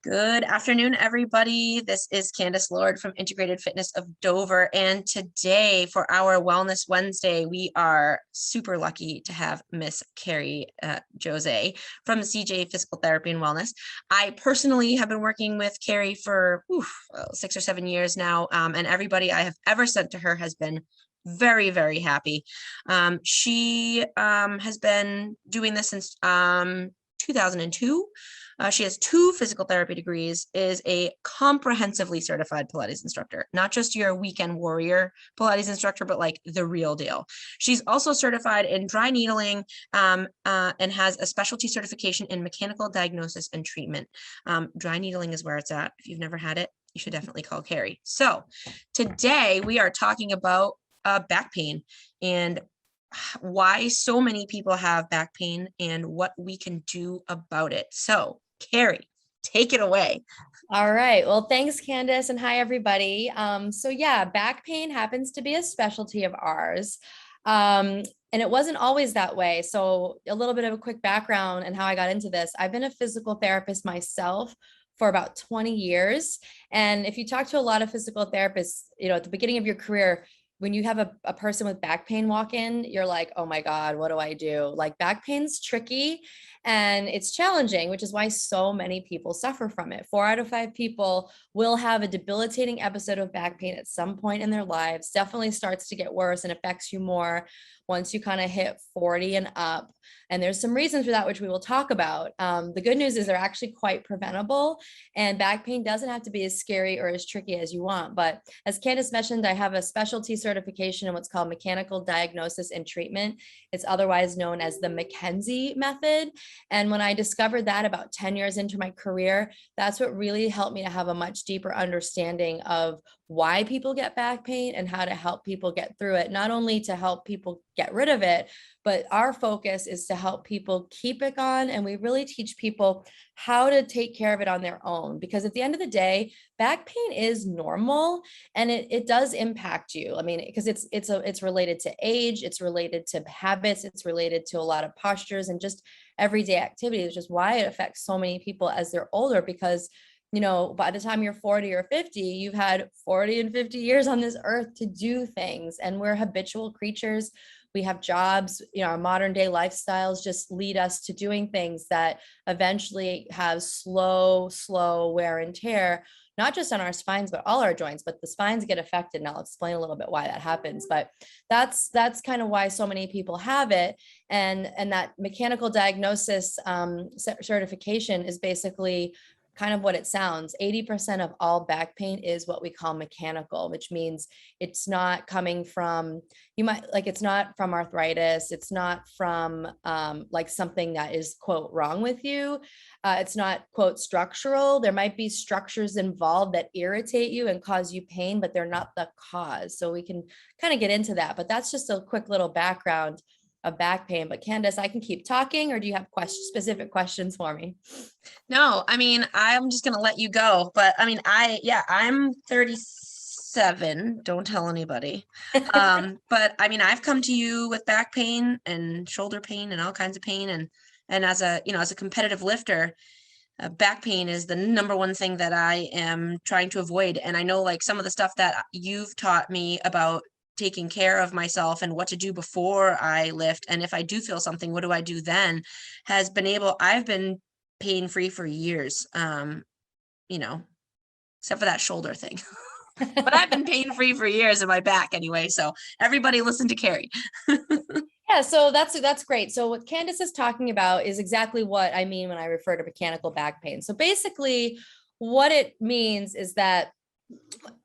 Good afternoon, everybody. This is Candace Lord from Integrated Fitness of Dover. And today for our Wellness Wednesday, we are super lucky to have Miss Carrie Jose from CJ Physical Therapy and Wellness. I personally have been working with Carrie for 6 or 7 years now, and everybody I have ever sent to her has been very, very happy. She has been doing this since 2002. She has 2 physical therapy degrees, is a comprehensively certified Pilates instructor, not just your weekend warrior Pilates instructor, but like the real deal. She's also certified in dry needling and has a specialty certification in mechanical diagnosis and treatment. Dry needling is where it's at. If you've never had it, you should definitely call Carrie. So today we are talking about back pain and why so many people have back pain and what we can do about it. So Carrie, take it away. All right. Well, thanks, Candace, and hi, everybody. Back pain happens to be a specialty of ours. And it wasn't always that way. So a little bit of a quick background and how I got into this. I've been a physical therapist myself for about 20 years. And if you talk to a lot of physical therapists, at the beginning of your career, when you have a person with back pain walk in, you're like, oh my God, what do I do? Like, back pain's tricky and it's challenging, which is why so many people suffer from it. 4 out of 5 people will have a debilitating episode of back pain at some point in their lives. Definitely starts to get worse and affects you more once you kind of hit 40 and up. And there's some reasons for that, which we will talk about. The good news is they're actually quite preventable, and back pain doesn't have to be as scary or as tricky as you want. But as Candace mentioned, I have a specialty certification in what's called mechanical diagnosis and treatment. It's otherwise known as the McKenzie method. And when I discovered that about 10 years into my career, that's what really helped me to have a much deeper understanding of why people get back pain and how to help people get through it. Not only to help people get rid of it, but our focus is to help people keep it on. And we really teach people how to take care of it on their own. Because at the end of the day, back pain is normal and it does impact you. I mean, because it's related to age, it's related to habits, it's related to a lot of postures and just everyday activities, which is why it affects so many people as they're older. Because by the time you're 40 or 50, you've had 40 and 50 years on this earth to do things. And we're habitual creatures. We have jobs, our modern day lifestyles just lead us to doing things that eventually have slow wear and tear, not just on our spines, but all our joints. But the spines get affected. And I'll explain a little bit why that happens. But that's kind of why so many people have it. And that mechanical diagnosis certification is basically kind of what it sounds. 80% of all back pain is what we call mechanical, which means it's not coming from, it's not from arthritis. It's not from like something that is, quote, wrong with you. It's not, quote, structural. There might be structures involved that irritate you and cause you pain, but they're not the cause. So we can kind of get into that, but that's just a quick little background of back pain. But Candace, I can keep talking, or do you have specific questions for me? No, I mean, I'm just going to let you go. But I mean, I'm 37. Don't tell anybody. But I mean, I've come to you with back pain and shoulder pain and all kinds of pain. And as a competitive lifter, back pain is the number one thing that I am trying to avoid. And I know like some of the stuff that you've taught me about taking care of myself and what to do before I lift. And if I do feel something, what do I do then? I've been pain-free for years, except for that shoulder thing. But I've been pain-free for years in my back anyway. So everybody listen to Carrie. Yeah, so that's great. So what Candace is talking about is exactly what I mean when I refer to mechanical back pain. So basically what it means is that,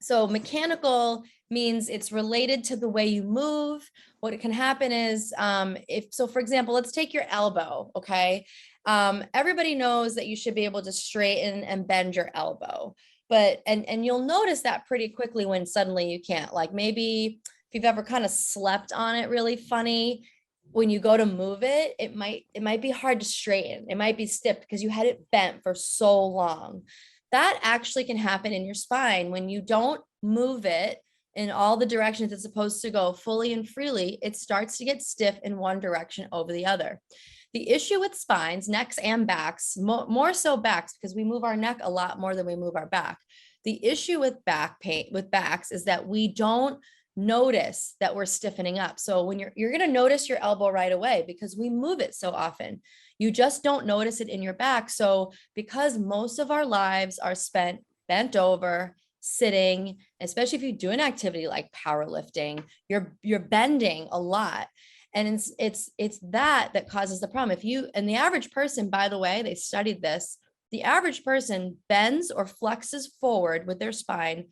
so mechanical means it's related to the way you move. What it can happen is, for example, let's take your elbow, okay? Everybody knows that you should be able to straighten and bend your elbow, but, and you'll notice that pretty quickly when suddenly you can't. Like maybe if you've ever kind of slept on it really funny, when you go to move it, it might be hard to straighten. It might be stiff because you had it bent for so long. That actually can happen in your spine when you don't move it in all the directions it's supposed to go fully and freely. It starts to get stiff in one direction over the other. The issue with spines, necks and backs, more so backs, because we move our neck a lot more than we move our back. The issue with back pain, with backs, is that we don't notice that we're stiffening up. So when you're going to notice your elbow right away because we move it so often. You just don't notice it in your back. So because most of our lives are spent bent over, sitting, especially if you do an activity like powerlifting, you're bending a lot. And it's that causes the problem. If you, and the average person, by the way, they studied this, the average person bends or flexes forward with their spine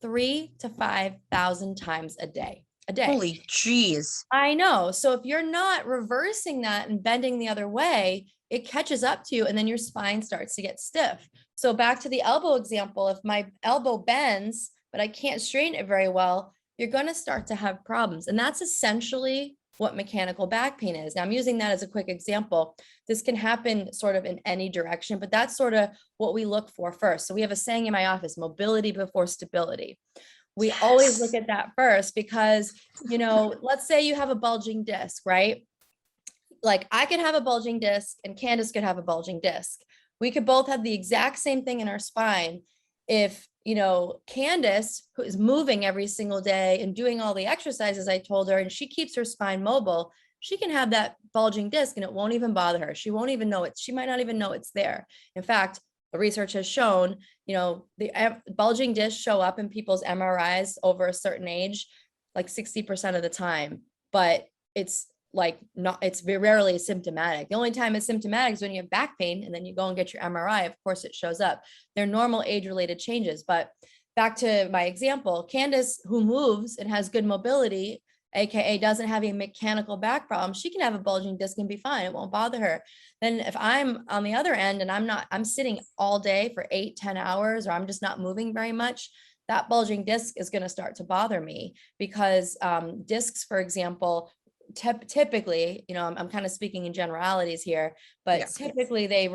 3,000 to 5,000 times a day. Holy jeez. I know. So if you're not reversing that and bending the other way, it catches up to you and then your spine starts to get stiff. So back to the elbow example, if my elbow bends, but I can't straighten it very well, you're going to start to have problems. And that's essentially what mechanical back pain is. Now I'm using that as a quick example. This can happen sort of in any direction, but that's sort of what we look for first. So we have a saying in my office, mobility before stability. We always look at that first because, let's say you have a bulging disc, right? Like I could have a bulging disc and Candace could have a bulging disc. We could both have the exact same thing in our spine. If, Candace, who is moving every single day and doing all the exercises I told her, and she keeps her spine mobile, she can have that bulging disc and it won't even bother her. She won't even know it. She might not even know it's there. In fact, the research has shown, the bulging discs show up in people's MRIs over a certain age, like 60% of the time, but it's very rarely symptomatic. The only time it's symptomatic is when you have back pain and then you go and get your MRI. Of course, it shows up. They're normal age-related changes. But back to my example, Candace, who moves and has good mobility, AKA doesn't have a mechanical back problem, she can have a bulging disc and be fine. It won't bother her. Then if I'm on the other end and I'm sitting all day for 8-10 hours, or I'm just not moving very much, that bulging disc is going to start to bother me because discs, for example, typically, I'm kind of speaking in generalities here, but typically they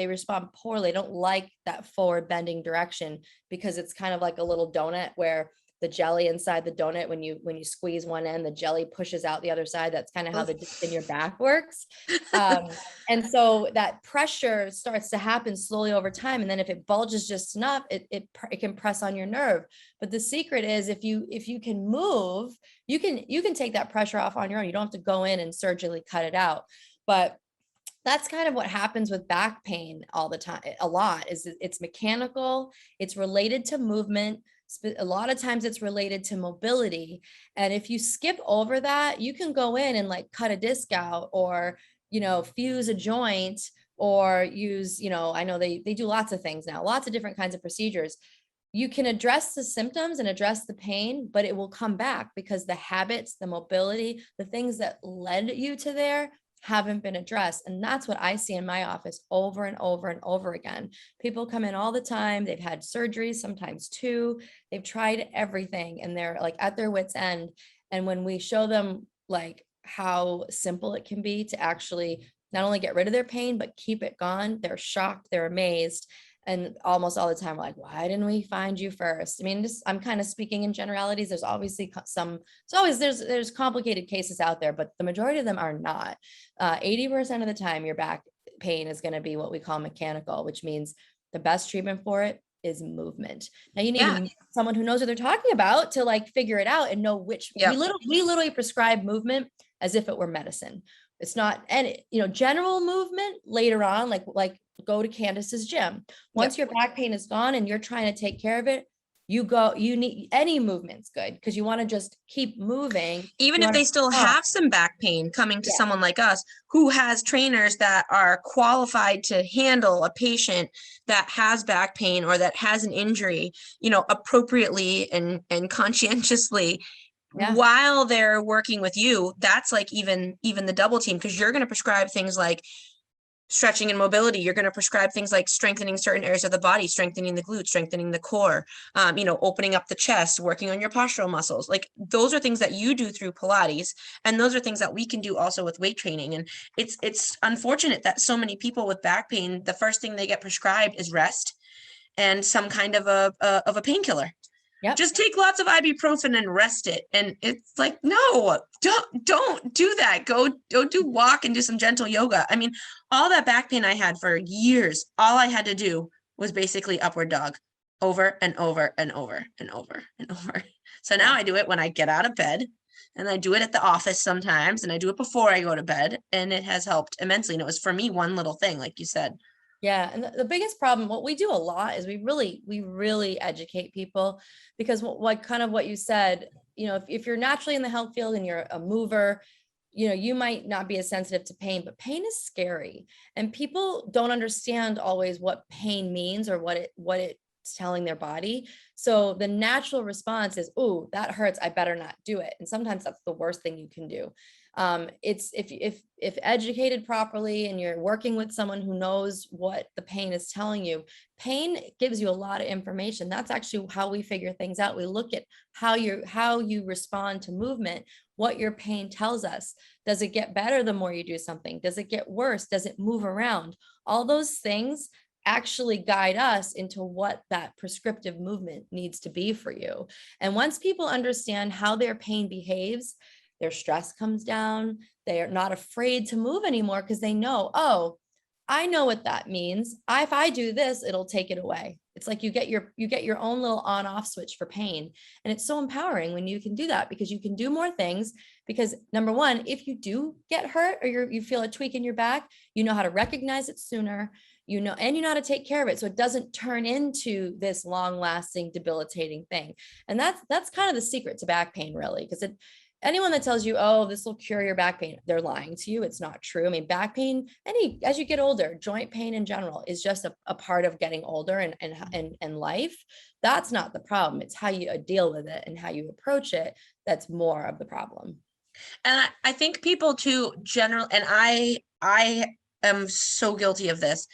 respond poorly. They don't like that forward bending direction because it's kind of like a little donut where the jelly inside the donut, when you squeeze one end, the jelly pushes out the other side. That's kind of how the disc in your back works. And so that pressure starts to happen slowly over time. And then if it bulges just enough, it can press on your nerve. But the secret is if you can move, you can take that pressure off on your own. You don't have to go in and surgically cut it out. But that's kind of what happens with back pain all the time. A lot is it's mechanical, it's related to movement. A lot of times it's related to mobility. And if you skip over that, you can go in and like cut a disc out or, fuse a joint or use, I know they do lots of things now, lots of different kinds of procedures. You can address the symptoms and address the pain, but it will come back because the habits, the mobility, the things that led you to there haven't been addressed. And that's what I see in my office over and over and over again. People come in all the time. They've had surgery, sometimes 2. They've tried everything and they're like at their wit's end. And when we show them like how simple it can be to actually not only get rid of their pain, but keep it gone, they're shocked, they're amazed. And almost all the time, we're like, why didn't we find you first? I mean, I'm kind of speaking in generalities. There's obviously there's complicated cases out there, but the majority of them are not. 80% of the time, your back pain is going to be what we call mechanical, which means the best treatment for it is movement. Now you need someone who knows what they're talking about to like figure it out and know which. We literally prescribe movement as if it were medicine. It's not, and general movement later on, like go to Candace's gym. Once your back pain is gone and you're trying to take care of it, you need any movement's good because you want to just keep moving. Even if they still have some back pain, coming to someone like us who has trainers that are qualified to handle a patient that has back pain or that has an injury, appropriately and conscientiously. While they're working with you, that's like even the double team, because you're going to prescribe things like stretching and mobility. You're going to prescribe things like strengthening certain areas of the body, strengthening the glutes, strengthening the core, opening up the chest, working on your postural muscles. Like those are things that you do through Pilates. And those are things that we can do also with weight training. And it's unfortunate that so many people with back pain, the first thing they get prescribed is rest and some kind of a painkiller. Yep. Just take lots of ibuprofen and rest it. And it's like, no, don't do that. Go do walk and do some gentle yoga. I mean, all that back pain I had for years, all I had to do was basically upward dog over and over and over and over and over. So now I do it when I get out of bed, and I do it at the office sometimes, and I do it before I go to bed, and it has helped immensely. And it was, for me, one little thing, like you said. Yeah. And the biggest problem, what we do a lot is we really educate people, because what kind of what you said, if you're naturally in the health field and you're a mover, you might not be as sensitive to pain, but pain is scary, and people don't understand always what pain means or what it's telling their body. So the natural response is, oh, that hurts, I better not do it. And sometimes that's the worst thing you can do. It's if educated properly and you're working with someone who knows what the pain is telling you, pain gives you a lot of information. That's actually how we figure things out. We look at how you respond to movement, what your pain tells us. Does it get better the more you do something? Does it get worse? Does it move around? All those things actually guide us into what that prescriptive movement needs to be for you. And once people understand how their pain behaves, their stress comes down. They are not afraid to move anymore because they know, oh, I know what that means. If I do this, it'll take it away. It's like you get your own little on-off switch for pain. And it's so empowering when you can do that, because you can do more things. Because number one, if you do get hurt or you feel a tweak in your back, you know how to recognize it sooner, and you know how to take care of it, so it doesn't turn into this long-lasting, debilitating thing. And that's kind of the secret to back pain, really, because anyone that tells you, oh, this will cure your back pain, they're lying to you. It's not true. I mean, back pain, as you get older, joint pain in general is just a part of getting older and life. That's not the problem. It's how you deal with it and how you approach it. That's more of the problem. And I think people too, and I am so guilty of this,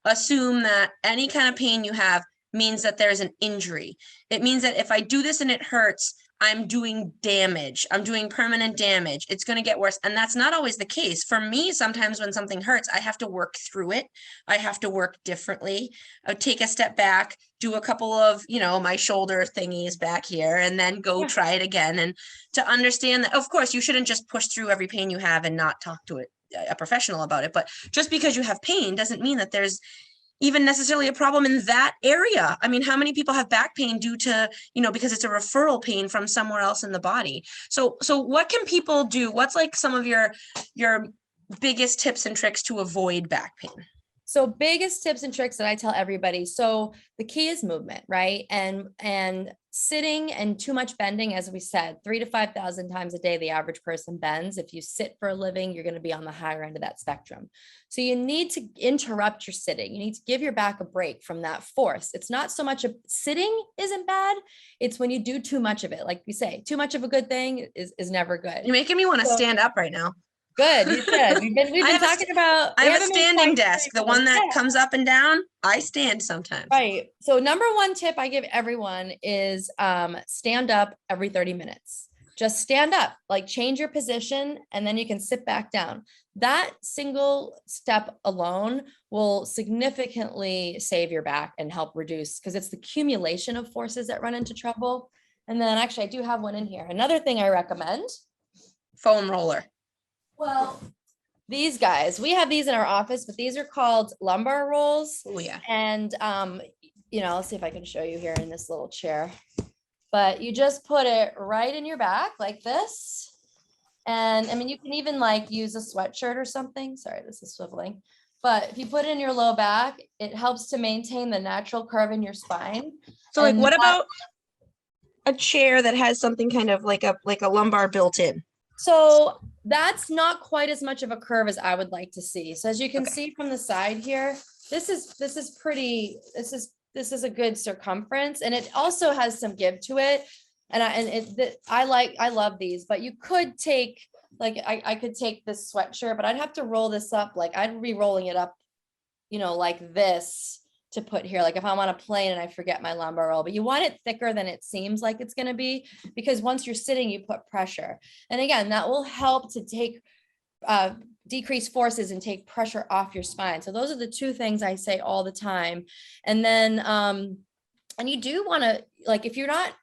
assume that any kind of pain you have means that there's an injury. It means that if I do this and it hurts, I'm doing damage. I'm doing permanent damage. It's going to get worse. And that's not always the case. For me, sometimes when something hurts, I have to work through it. I have to work differently. I would take a step back, do a couple of, my shoulder thingies back here, and then go try it again. And to understand that, of course, you shouldn't just push through every pain you have and not talk to a professional about it. But just because you have pain doesn't mean that there's even necessarily a problem in that area. I mean, how many people have back pain due to, because it's a referral pain from somewhere else in the body? So what can people do? What's like some of your biggest tips and tricks to avoid back pain? So biggest tips and tricks that I tell everybody. So the key is movement, right? And sitting and too much bending, as we said, 3,000 to 5,000 times a day, the average person bends. If you sit for a living, you're going to be on the higher end of that spectrum. So you need to interrupt your sitting. You need to give your back a break from that force. It's not so much sitting isn't bad. It's when you do too much of it. Like we say, too much of a good thing is never good. You're making me want to stand up right now. Good, you should. We've been talking about. I have a standing desk, the one that comes up and down. I stand sometimes. Right. So number one tip I give everyone is stand up every 30 minutes. Just stand up, like change your position, and then you can sit back down. That single step alone will significantly save your back and help reduce, because it's the accumulation of forces that run into trouble. And then actually, I do have one in here. Another thing I recommend. Foam roller. Well, these guys, we have these in our office, but these are called lumbar rolls. Oh yeah. And, let's see if I can show you here in this little chair, but you just put it right in your back like this. And I mean, you can even like use a sweatshirt or something. Sorry, this is swiveling, but if you put it in your low back, it helps to maintain the natural curve in your spine. So like, what about a chair that has something kind of like a lumbar built in? So that's not quite as much of a curve as I would like to see. So as you can see from the side here, this is a good circumference, and it also has some give to it. And I love these, but you could take, like, I could take this sweatshirt, but I'd have to roll this up. Like I'd be rolling it up, like this to put here. Like if I'm on a plane and I forget my lumbar roll, but you want it thicker than it seems like it's going to be, because once you're sitting, you put pressure. And again, that will help to take, decrease forces and take pressure off your spine. So those are the two things I say all the time. And then, And you do want to, like, if you're not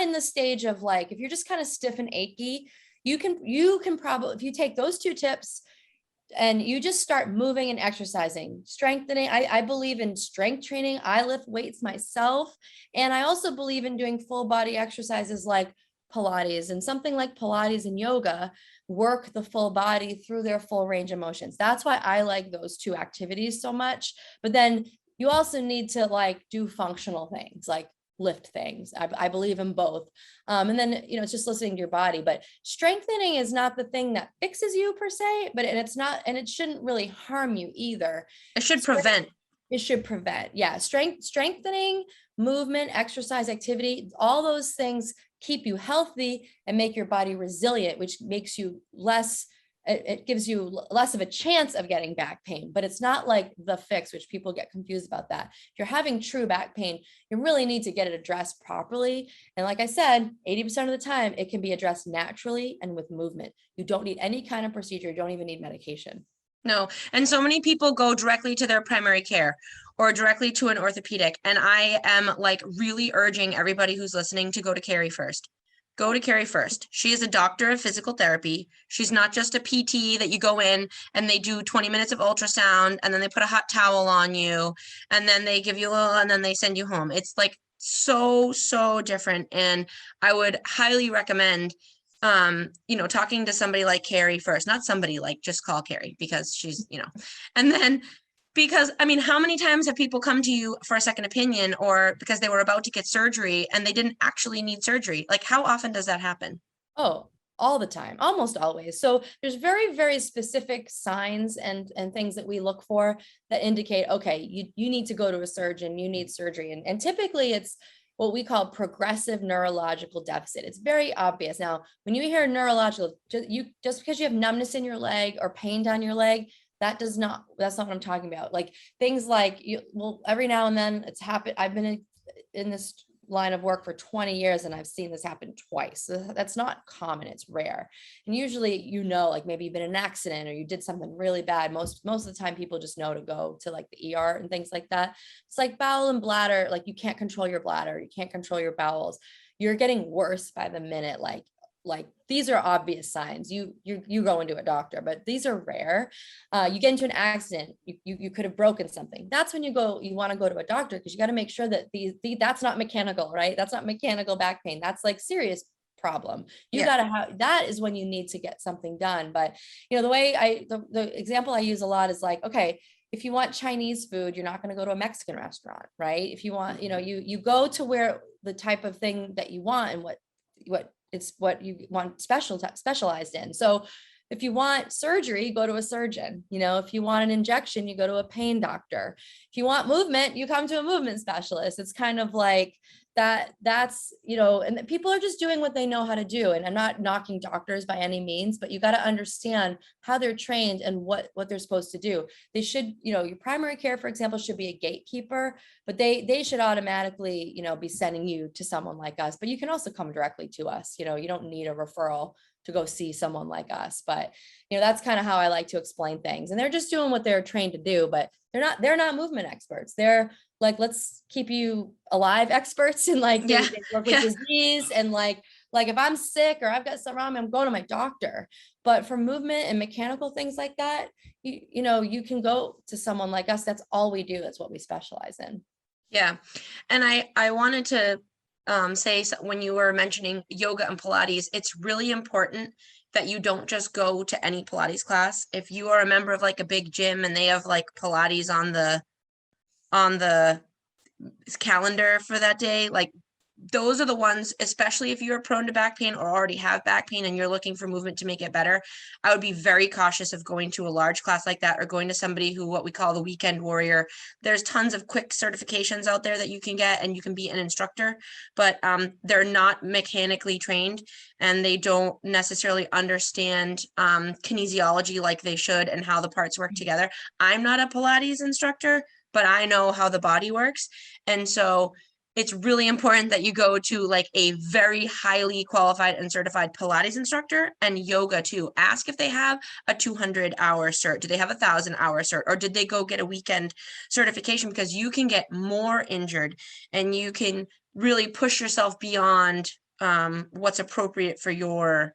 in the stage of like, if you're just kind of stiff and achy, you can probably, if you take those 2 tips and you just start moving and exercising, strengthening. I believe in strength training. I lift weights myself. And I also believe in doing full body exercises like Pilates, and something like Pilates and yoga work the full body through their full range of motions. That's why I like those 2 activities so much. But then you also need to like do functional things like lift things. I believe in both. And then, you know, it's just listening to your body, but strengthening is not the thing that fixes you per se, but it's not, and it shouldn't really harm you either. It should prevent. It should prevent. Yeah. Strengthening, movement, exercise, activity, all those things keep you healthy and make your body resilient, which makes you less, it gives you less of a chance of getting back pain, but it's not like the fix, which people get confused about that. If you're having true back pain, you really need to get it addressed properly. And like I said, 80% of the time, it can be addressed naturally and with movement. You don't need any kind of procedure. You don't even need medication. No. And so many people go directly to their primary care or directly to an orthopedic. And I am like really urging everybody who's listening to go to Carrie first. Go to Carrie first. She is a doctor of physical therapy. She's not just a PT that you go in and they do 20 minutes of ultrasound and then they put a hot towel on you and then they give you a little and then they send you home. It's like so different. And I would highly recommend you know, talking to somebody like Carrie first, not somebody like just call Carrie because she's, you know, and then because I mean, how many times have people come to you for a second opinion or because they were about to get surgery and they didn't actually need surgery? Like, how often does that happen? Oh, all the time, almost always. So there's very, very specific signs and things that we look for that indicate, okay, you need to go to a surgeon, you need surgery. And typically it's what we call progressive neurological deficit. It's very obvious. Now, when you hear neurological, just because you have numbness in your leg or pain down your leg, that's not what I'm talking about. Like things like every now and then it's happened. I've been in this line of work for 20 years and I've seen this happen twice. So that's not common, it's rare. And usually, you know, like maybe you've been in an accident or you did something really bad. Most of the time people just know to go to like the ER and things like that. It's like bowel and bladder, like you can't control your bladder, you can't control your bowels. You're getting worse by the minute. Like these are obvious signs. You go into a doctor, but these are rare. You get into an accident, you could have broken something. That's when you want to go to a doctor because you got to make sure that that's not mechanical, right? That's not mechanical back pain. That's like serious problem. You got to have, that is when you need to get something done. But you know, the example I use a lot is like, okay, if you want Chinese food, you're not going to go to a Mexican restaurant, right? If you want, you know, you go to where the type of thing that you want and what you want specialized in. So if you want surgery, go to a surgeon. You know, if you want an injection, you go to a pain doctor. If you want movement, you come to a movement specialist. It's kind of like that's, you know, and people are just doing what they know how to do. And I'm not knocking doctors by any means, but you got to understand how they're trained and what they're supposed to do. They should, you know, your primary care, for example, should be a gatekeeper, but they should automatically, you know, be sending you to someone like us. But you can also come directly to us. You know, you don't need a referral to go see someone like us. But, you know, that's kind of how I like to explain things. And they're just doing what they're trained to do, but they're not movement experts. They're like, let's keep you alive experts, and like they work with disease and like if I'm sick or I've got something wrong, I'm going to my doctor. But for movement and mechanical things like that, you know, you can go to someone like us. That's all we do. That's what we specialize in. Yeah. And I wanted to say, when you were mentioning yoga and Pilates, it's really important that you don't just go to any Pilates class. If you are a member of like a big gym and they have like Pilates on the calendar for that day, like those are the ones, especially if you're prone to back pain or already have back pain and you're looking for movement to make it better, I would be very cautious of going to a large class like that or going to somebody who, what we call the weekend warrior. There's tons of quick certifications out there that you can get and you can be an instructor, but they're not mechanically trained and they don't necessarily understand kinesiology like they should and how the parts work together. I'm not a Pilates instructor, but I know how the body works. And so it's really important that you go to like a very highly qualified and certified Pilates instructor, and yoga too. Ask if they have a 200-hour cert. Do they have a 1,000-hour cert? Or did they go get a weekend certification? Because you can get more injured and you can really push yourself beyond what's appropriate for your,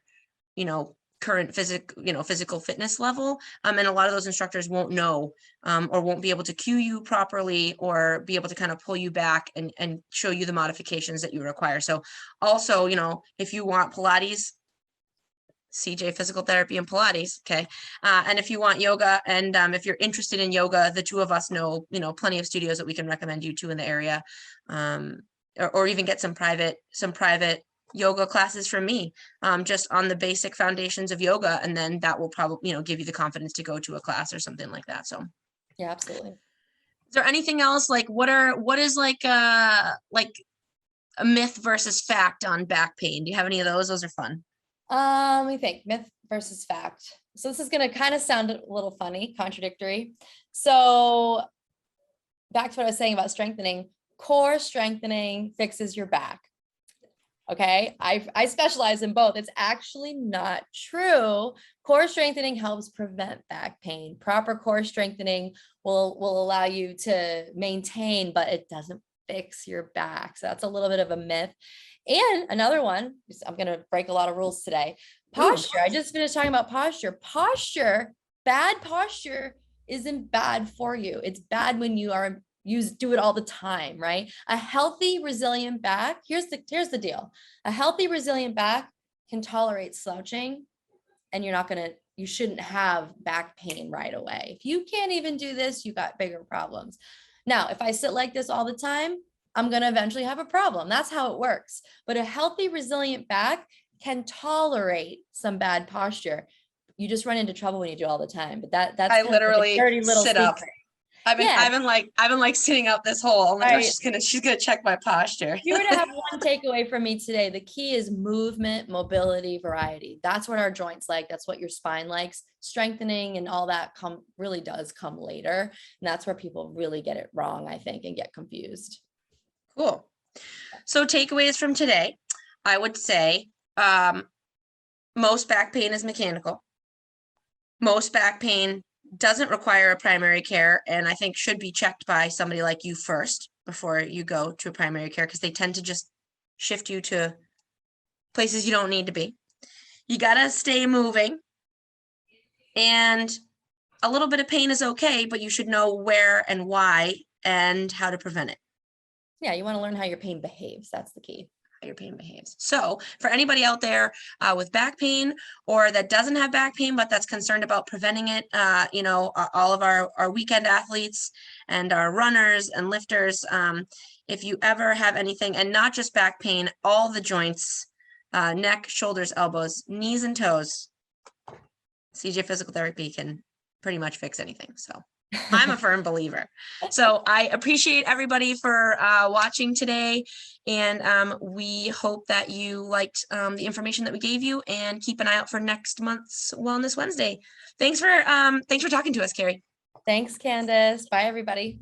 current physical fitness level. And a lot of those instructors won't know or won't be able to cue you properly or be able to kind of pull you back and show you the modifications that you require. So also, if you want Pilates, CJ Physical Therapy and Pilates, okay? And if you want yoga and if you're interested in yoga, the two of us know, plenty of studios that we can recommend you to in the area, or even get some private yoga classes from me, just on the basic foundations of yoga, and then that will probably give you the confidence to go to a class or something like that. So yeah, absolutely. is there anything else, like what is like a myth versus fact on back pain? Do you have any of those? Those are fun. Let me think. Myth versus fact. So this is going to kind of sound a little funny, contradictory. So back to what I was saying about strengthening. Core strengthening fixes your back. Okay, I specialize in both. It's actually not true. Core strengthening helps prevent back pain. Proper core strengthening will allow you to maintain, but it doesn't fix your back. So that's a little bit of a myth. And another one, I'm going to break a lot of rules today. Posture. I just finished talking about posture. Bad posture isn't bad for you. It's bad when you do it all the time, right? A healthy, resilient back. Here's the deal. A healthy, resilient back can tolerate slouching, and you shouldn't have back pain right away. If you can't even do this, you got bigger problems. Now, if I sit like this all the time, I'm going to eventually have a problem. That's how it works. But a healthy, resilient back can tolerate some bad posture. You just run into trouble when you do it all the time. But that's I kind of like literally a dirty little sit secret. up. I've been like sitting up this whole. Oh my gosh, she's gonna check my posture. If you were to have one takeaway from me today, the key is movement, mobility, variety. That's what our joints like. That's what your spine likes. Strengthening and all that really does come later. And that's where people really get it wrong, I think, and get confused. Cool. So takeaways from today, I would say most back pain is mechanical. Most back pain doesn't require a primary care, and I think should be checked by somebody like you first before you go to a primary care, because they tend to just shift you to places you don't need to be. You gotta stay moving, and a little bit of pain is okay, but you should know where and why and how to prevent it. Yeah, you want to learn how your pain behaves. That's the key. Your pain behaves. So for anybody out there with back pain, or that doesn't have back pain but that's concerned about preventing it, all of our weekend athletes and our runners and lifters, if you ever have anything, and not just back pain, all the joints, neck, shoulders, elbows, knees, and toes, CJ Physical Therapy can pretty much fix anything. So I'm a firm believer. So I appreciate everybody for watching today, and we hope that you liked the information that we gave you, and keep an eye out for next month's Wellness Wednesday. Thanks for talking to us, Carrie. Thanks, Candace. Bye, everybody.